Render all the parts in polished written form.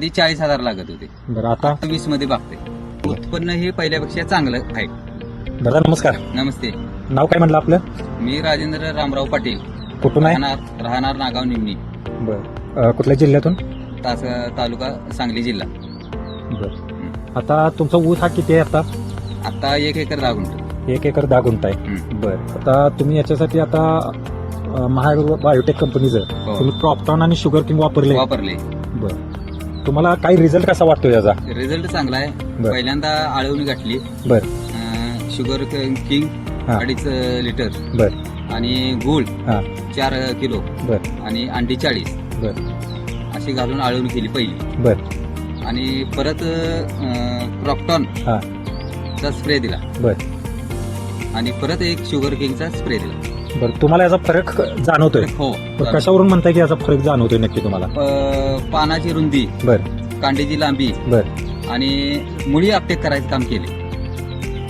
ती 40,000 लागत होते. बरं आता 20 मध्ये बघते. उत्पन्न हे पहिल्यापेक्षा चांगलं आहे. दादा नमस्कार. नमस्ते. नाव काय म्हटलं आपलं? मी राजेंद्र रामराव पाटील. कुठून आहे? राहणार नागाव निमणी. बरं कुठल्या जिल्ह्यातून? तालुका सांगली जिल्हा. बरं आता तुमचा ऊस हा किती आहे आता? आता 1 एकर 10 गुंठ. 1 एकर 10 गुंठ आहे. बरं आता तुम्ही याच्यासाठी आता बायोटेक कंपनीचं हो. तुम्ही क्रॉपटॉन आणि शुगर किंग वापरले? बरं तुम्हाला काही रिझल्ट कसा वाटतो याचा? रिझल्ट चांगला आहे. पहिल्यांदा आळवणी गाठली. बरं शुगर किंग 2.5 लिटर. बरं आणि गूळ 4 किलो. बरं आणि अंडी 40. बरं अशी घालून आळवणी केली पहिली. बरं आणि परत क्रॉपटॉन चा स्प्रे दिला. बरं आणि परत एक शुगर किंगचा स्प्रे दिला. बरं तुम्हाला याचा फरक जाणवतोय? हो. कशावरून म्हणताय की याचा फरक जाणवतोय नक्की तुम्हाला? पानाची रुंदी, बरं कांडीची लांबी बरं आणि मुळी अपटेक करायचं काम केले.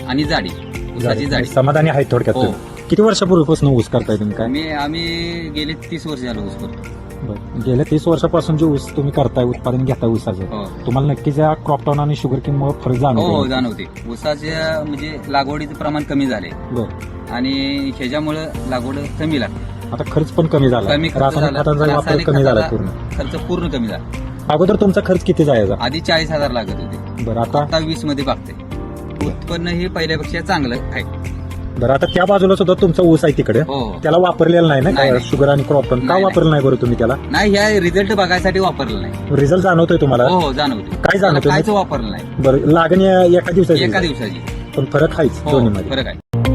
आणि जाडी, ऊसाची जाडी. समाधानी आहे थोडक्यात हो. तुम्ही? किती वर्षापूर्वीपासून ऊस करताय तुम्ही? काय आम्ही गेले 30 वर्ष झालं ऊस करतो. बरं गेल्या 30 वर्षापासून जे ऊस तुम्ही करताय, उत्पादन घेताय ऊसाचं, हो. तुम्हाला नक्कीच या क्रॉपटॉन आणि शुगर किंग मुळे फरक हो जाणवतो? जाणवते. ऊसाच्या म्हणजे लागवडीचं प्रमाण कमी झाले बरं आणि ह्याच्यामुळे लागवड कमी लागते. आता खर्च पण कमी झाला, कमी खर्च रासायनिक झाला. खतांचा वापर रासायनिक कमी झाला खताचा पूर्ण. खर्च पूर्ण कमी झाला. अगोदर तुमचा खर्च किती जायचा? आधी 40,000 लागत होते. बरं आता 20 मध्ये बघते. उत्पन्न हे पहिल्यापेक्षा चांगलं आहे. बरं आता त्या बाजूला सुद्धा तुमचा ऊस आहे तिकडे, हो. त्याला वापरलेला नाही ना नाही, काय नाही. शुगर आणि क्रॉपटॉन? का नाही, वापरलं नाही बरं तुम्ही त्याला? नाही, ह्या रिझल्ट बघायसाठी वापरलं नाही. रिझल्ट जाणवतोय तुम्हाला? हो जाणवते. काय जाणवतोय? कायच वापरलं नाही. बरं लागण एका दिवसाची? एका दिवसाची. पण फरक आहेच हो दोन्हीमध्ये. फरक आहे.